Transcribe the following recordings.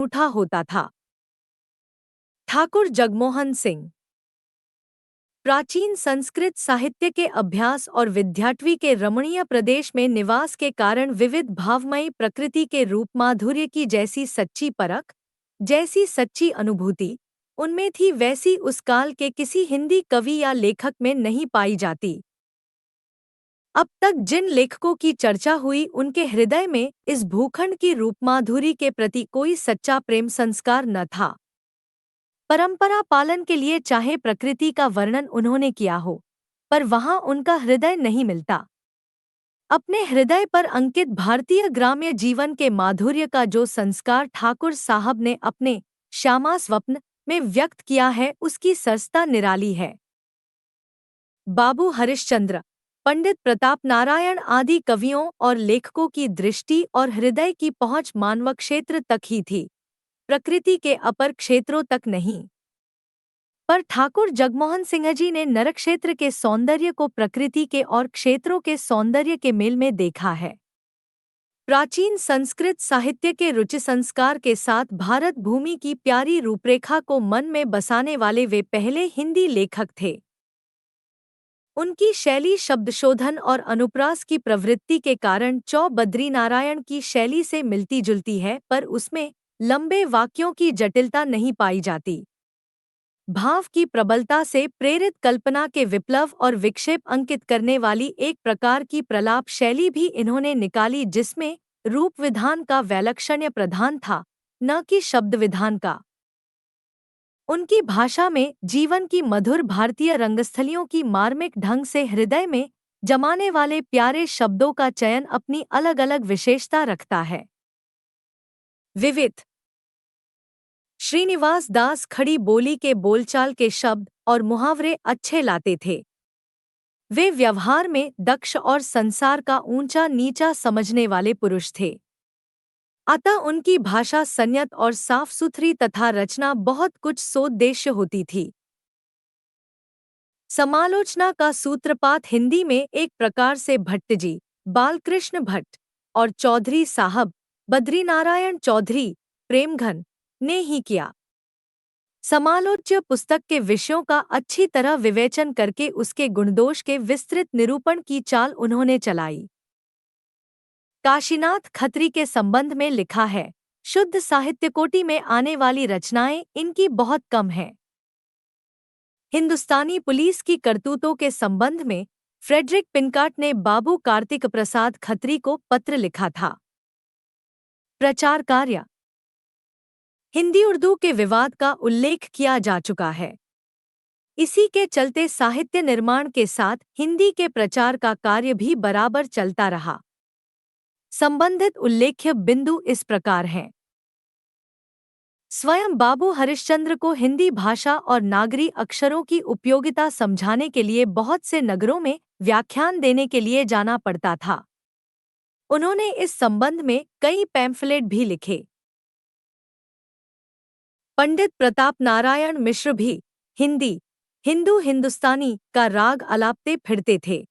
उठा होता था। ठाकुर जगमोहन सिंह प्राचीन संस्कृत साहित्य के अभ्यास और विद्याटवी के रमणीय प्रदेश में निवास के कारण विविध भावमयी प्रकृति के रूप माधुर्य की जैसी सच्ची परख, जैसी सच्ची अनुभूति उनमें थी, वैसी उस काल के किसी हिंदी कवि या लेखक में नहीं पाई जाती। अब तक जिन लेखकों की चर्चा हुई उनके हृदय में इस भूखंड की रूपमाधुरी के प्रति कोई सच्चा प्रेम संस्कार न था। परंपरा पालन के लिए चाहे प्रकृति का वर्णन उन्होंने किया हो, पर वहां उनका हृदय नहीं मिलता। अपने हृदय पर अंकित भारतीय ग्राम्य जीवन के माधुर्य का जो संस्कार ठाकुर साहब ने अपने श्यामा स्वप्न में व्यक्त किया है, उसकी सरसता निराली है। बाबू हरिश्चंद्र, पंडित प्रताप नारायण आदि कवियों और लेखकों की दृष्टि और हृदय की पहुंच मानव क्षेत्र तक ही थी, प्रकृति के अपर क्षेत्रों तक नहीं। पर ठाकुर जगमोहन सिंह जी ने नरक्षेत्र के सौंदर्य को प्रकृति के और क्षेत्रों के सौंदर्य के मेल में देखा है। प्राचीन संस्कृत साहित्य के रुचि संस्कार के साथ भारत भूमि की प्यारी रूपरेखा को मन में बसाने वाले वे पहले हिंदी लेखक थे। उनकी शैली शब्दशोधन और अनुप्रास की प्रवृत्ति के कारण चौ बद्रीनारायण की शैली से मिलती जुलती है, पर उसमें लंबे वाक्यों की जटिलता नहीं पाई जाती। भाव की प्रबलता से प्रेरित कल्पना के विप्लव और विक्षेप अंकित करने वाली एक प्रकार की प्रलाप शैली भी इन्होंने निकाली, जिसमें रूप विधान का वैलक्षण्य प्रधान था, न कि शब्द विधान का। उनकी भाषा में जीवन की मधुर भारतीय रंगस्थलियों की मार्मिक ढंग से हृदय में जमाने वाले प्यारे शब्दों का चयन अपनी अलग अलग विशेषता रखता है। विविध श्रीनिवास दास खड़ी बोली के बोलचाल के शब्द और मुहावरे अच्छे लाते थे। वे व्यवहार में दक्ष और संसार का ऊंचा नीचा समझने वाले पुरुष थे। अतः उनकी भाषा संयत और साफ सुथरी तथा रचना बहुत कुछ सोद्देश्य होती थी। समालोचना का सूत्रपात हिंदी में एक प्रकार से भट्टजी, बालकृष्ण भट्ट और चौधरी साहब, बद्रीनारायण चौधरी, प्रेमघन ने ही किया। समालोच्य पुस्तक के विषयों का अच्छी तरह विवेचन करके उसके गुणदोष के विस्तृत निरूपण की चाल उन्होंने चलाई। काशीनाथ खत्री के संबंध में लिखा है, शुद्ध साहित्यकोटि में आने वाली रचनाएं इनकी बहुत कम हैं। हिंदुस्तानी पुलिस की करतूतों के संबंध में फ्रेडरिक पिनकाट ने बाबू कार्तिक प्रसाद खत्री को पत्र लिखा था। प्रचार कार्य हिंदी उर्दू के विवाद का उल्लेख किया जा चुका है। इसी के चलते साहित्य निर्माण के साथ हिंदी के प्रचार का कार्य भी बराबर चलता रहा। संबंधित उल्लेख्य बिंदु इस प्रकार हैं। स्वयं बाबू हरिश्चंद्र को हिंदी भाषा और नागरी अक्षरों की उपयोगिता समझाने के लिए बहुत से नगरों में व्याख्यान देने के लिए जाना पड़ता था। उन्होंने इस संबंध में कई पैम्फलेट भी लिखे। पंडित प्रताप नारायण मिश्र भी हिंदी, हिंदू हिंदुस्तानी का राग अलापते फिरते थे।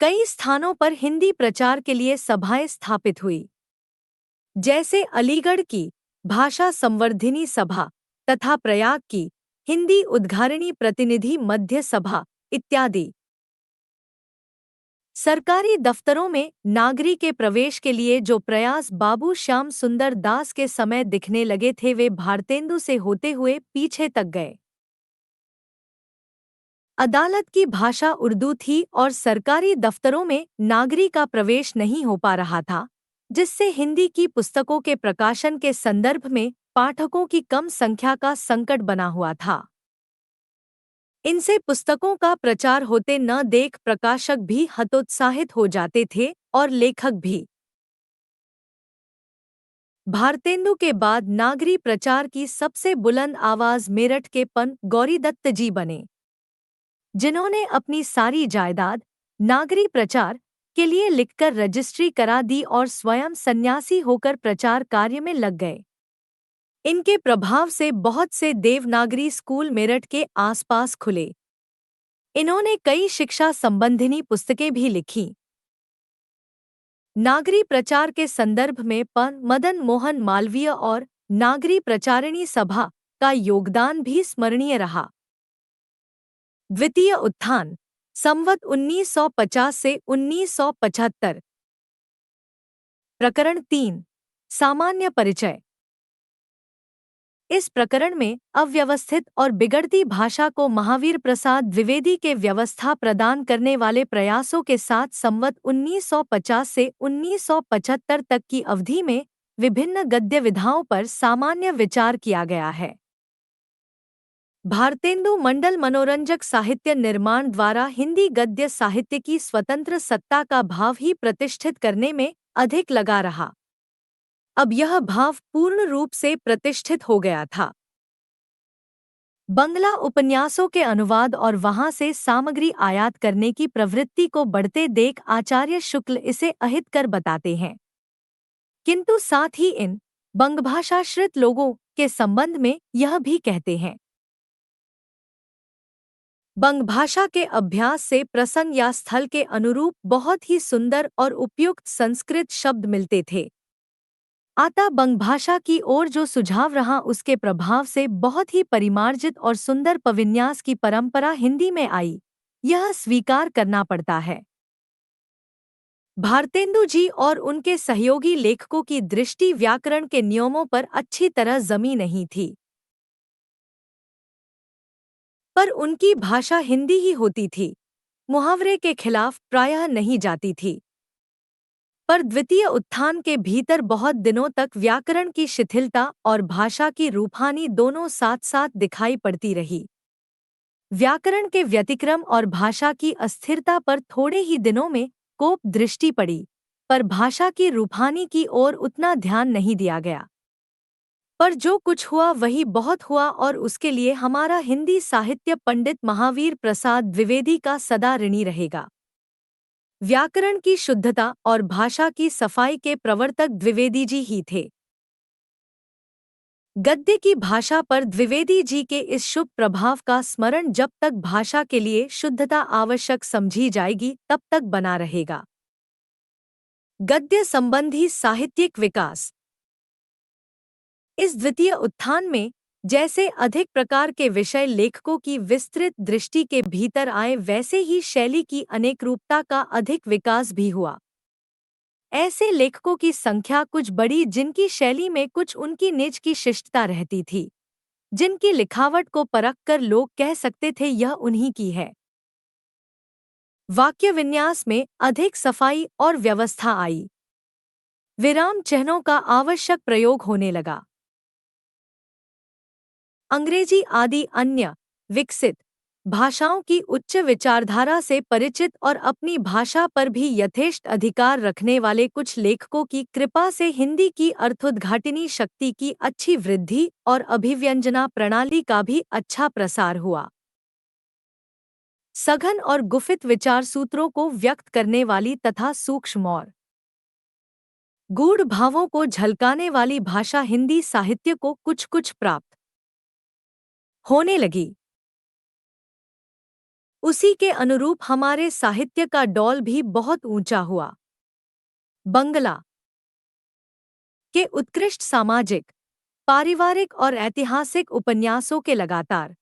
कई स्थानों पर हिंदी प्रचार के लिए सभाएं स्थापित हुई, जैसे अलीगढ़ की भाषा संवर्धिनी सभा तथा प्रयाग की हिंदी उद्घारणी प्रतिनिधि मध्य सभा इत्यादि। सरकारी दफ्तरों में नागरी के प्रवेश के लिए जो प्रयास बाबू श्याम सुंदर दास के समय दिखने लगे थे, वे भारतेंदु से होते हुए पीछे तक गए। अदालत की भाषा उर्दू थी और सरकारी दफ्तरों में नागरी का प्रवेश नहीं हो पा रहा था, जिससे हिंदी की पुस्तकों के प्रकाशन के संदर्भ में पाठकों की कम संख्या का संकट बना हुआ था। इनसे पुस्तकों का प्रचार होते न देख प्रकाशक भी हतोत्साहित हो जाते थे और लेखक भी। भारतेंदु के बाद नागरी प्रचार की सबसे बुलंद आवाज मेरठ के पंत गौरीदत्त जी बने, जिन्होंने अपनी सारी जायदाद नागरी प्रचार के लिए लिखकर रजिस्ट्री करा दी और स्वयं सन्यासी होकर प्रचार कार्य में लग गए। इनके प्रभाव से बहुत से देवनागरी स्कूल मेरठ के आसपास खुले। इन्होंने कई शिक्षा संबंधिनी पुस्तकें भी लिखीं। नागरी प्रचार के संदर्भ में मदन मोहन मालवीय और नागरी प्रचारिणी सभा का योगदान भी स्मरणीय रहा। द्वितीय उत्थान संवत 1950 से 1975। प्रकरण 3 सामान्य परिचय। इस प्रकरण में अव्यवस्थित और बिगड़ती भाषा को महावीर प्रसाद द्विवेदी के व्यवस्था प्रदान करने वाले प्रयासों के साथ संवत 1950 से 1975 तक की अवधि में विभिन्न गद्य विधाओं पर सामान्य विचार किया गया है। भारतेंदु मंडल मनोरंजक साहित्य निर्माण द्वारा हिंदी गद्य साहित्य की स्वतंत्र सत्ता का भाव ही प्रतिष्ठित करने में अधिक लगा रहा। अब यह भाव पूर्ण रूप से प्रतिष्ठित हो गया था। बंगला उपन्यासों के अनुवाद और वहां से सामग्री आयात करने की प्रवृत्ति को बढ़ते देख आचार्य शुक्ल इसे अहितकर बताते हैं, किंतु साथ ही इन बंगभाषाश्रित लोगों के संबंध में यह भी कहते हैं। बंगभाषा के अभ्यास से प्रसंग या स्थल के अनुरूप बहुत ही सुंदर और उपयुक्त संस्कृत शब्द मिलते थे। अतः बंगभाषा की ओर जो सुझाव रहा उसके प्रभाव से बहुत ही परिमार्जित और सुंदर पविन्यास की परंपरा हिंदी में आई, यह स्वीकार करना पड़ता है। भारतेंदु जी और उनके सहयोगी लेखकों की दृष्टि व्याकरण के नियमों पर अच्छी तरह जमी नहीं थी, पर उनकी भाषा हिंदी ही होती थी, मुहावरे के खिलाफ प्रायः नहीं जाती थी। पर द्वितीय उत्थान के भीतर बहुत दिनों तक व्याकरण की शिथिलता और भाषा की रूपहानि दोनों साथ साथ दिखाई पड़ती रही। व्याकरण के व्यतिक्रम और भाषा की अस्थिरता पर थोड़े ही दिनों में कोप दृष्टि पड़ी, पर भाषा की रूपहानि की ओर उतना ध्यान नहीं दिया गया। पर जो कुछ हुआ वही बहुत हुआ और उसके लिए हमारा हिंदी साहित्य पंडित महावीर प्रसाद द्विवेदी का सदा ऋणी रहेगा। व्याकरण की शुद्धता और भाषा की सफाई के प्रवर्तक द्विवेदी जी ही थे। गद्य की भाषा पर द्विवेदी जी के इस शुभ प्रभाव का स्मरण जब तक भाषा के लिए शुद्धता आवश्यक समझी जाएगी तब तक बना रहेगा। गद्य संबंधी साहित्यिक विकास। इस द्वितीय उत्थान में जैसे अधिक प्रकार के विषय लेखकों की विस्तृत दृष्टि के भीतर आए, वैसे ही शैली की अनेक रूपता का अधिक विकास भी हुआ। ऐसे लेखकों की संख्या कुछ बढ़ी जिनकी शैली में कुछ उनकी निज की शिष्टता रहती थी, जिनकी लिखावट को परखकर लोग कह सकते थे यह उन्हीं की है। वाक्य विन्यास में अधिक सफाई और व्यवस्था आई। विराम चिह्नों का आवश्यक प्रयोग होने लगा। अंग्रेजी आदि अन्य विकसित भाषाओं की उच्च विचारधारा से परिचित और अपनी भाषा पर भी यथेष्ट अधिकार रखने वाले कुछ लेखकों की कृपा से हिंदी की अर्थोद्घाटिनी शक्ति की अच्छी वृद्धि और अभिव्यंजना प्रणाली का भी अच्छा प्रसार हुआ। सघन और गुफित विचार सूत्रों को व्यक्त करने वाली तथा सूक्ष्म और गूढ़ भावों को झलकाने वाली भाषा हिंदी साहित्य को कुछ कुछ प्राप्त होने लगी। उसी के अनुरूप हमारे साहित्य का डौल भी बहुत ऊंचा हुआ। बंगला के उत्कृष्ट सामाजिक, पारिवारिक और ऐतिहासिक उपन्यासों के लगातार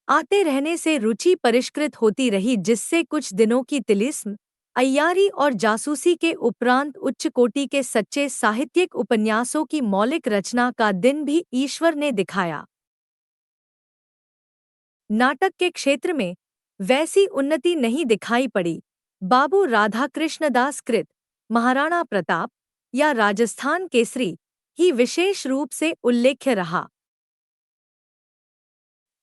आते रहने से रुचि परिष्कृत होती रही, जिससे कुछ दिनों की तिलिस्म, अय्यारी और जासूसी के उपरांत उच्च कोटि के सच्चे साहित्यिक उपन्यासों की मौलिक रचना का दिन भी ईश्वर ने दिखाया। नाटक के क्षेत्र में वैसी उन्नति नहीं दिखाई पड़ी। बाबू राधाकृष्णदास कृत महाराणा प्रताप या राजस्थान केसरी ही विशेष रूप से उल्लेख्य रहा।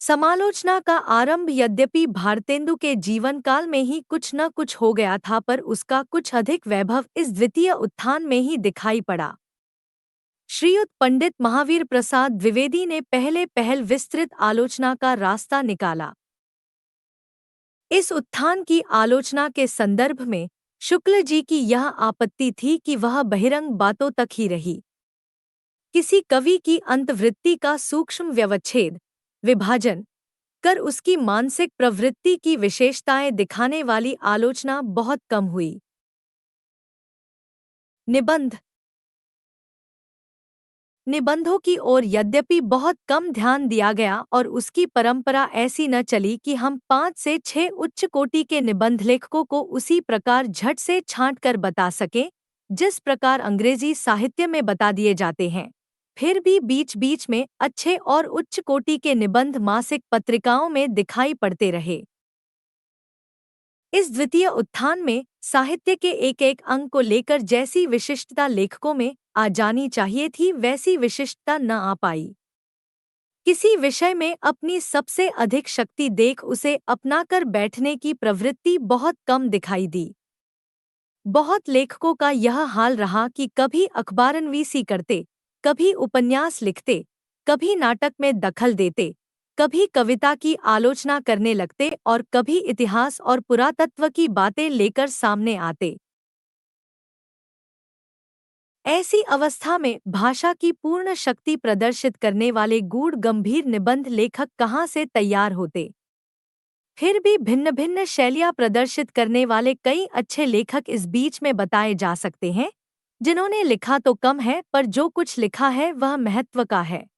समालोचना का आरंभ यद्यपि भारतेंदु के जीवन काल में ही कुछ न कुछ हो गया था, पर उसका कुछ अधिक वैभव इस द्वितीय उत्थान में ही दिखाई पड़ा। श्रीयुत पंडित महावीर प्रसाद द्विवेदी ने पहल विस्तृत आलोचना का रास्ता निकाला। इस उत्थान की आलोचना के संदर्भ में शुक्ल जी की यह आपत्ति थी कि वह बहिरंग बातों तक ही रही। किसी कवि की अंतवृत्ति का सूक्ष्म व्यवच्छेद, विभाजन कर उसकी मानसिक प्रवृत्ति की विशेषताएं दिखाने वाली आलोचना बहुत कम हुई। निबंध। निबंधों की ओर यद्यपि बहुत कम ध्यान दिया गया और उसकी परंपरा ऐसी न चली कि हम 5 से 6 उच्च कोटि के निबंध लेखकों को उसी प्रकार झट से छांट कर बता सकें जिस प्रकार अंग्रेजी साहित्य में बता दिए जाते हैं। फिर भी बीच बीच में अच्छे और उच्च कोटि के निबंध मासिक पत्रिकाओं में दिखाई पड़ते रहे। इस द्वितीय उत्थान में साहित्य के एक एक अंग को लेकर जैसी विशिष्टता लेखकों में आ जानी चाहिए थी वैसी विशिष्टता न आ पाई। किसी विषय में अपनी सबसे अधिक शक्ति देख उसे अपनाकर बैठने की प्रवृत्ति बहुत कम दिखाई दी। बहुत लेखकों का यह हाल रहा कि कभी अखबारनवीसी करते, कभी उपन्यास लिखते, कभी नाटक में दखल देते, कभी कविता की आलोचना करने लगते और कभी इतिहास और पुरातत्व की बातें लेकर सामने आते। ऐसी अवस्था में भाषा की पूर्ण शक्ति प्रदर्शित करने वाले गूढ़ गंभीर निबंध लेखक कहाँ से तैयार होते। फिर भी भिन्न भिन्न शैलियाँ प्रदर्शित करने वाले कई अच्छे लेखक इस बीच में बताए जा सकते हैं, जिन्होंने लिखा तो कम है पर जो कुछ लिखा है वह महत्व का है।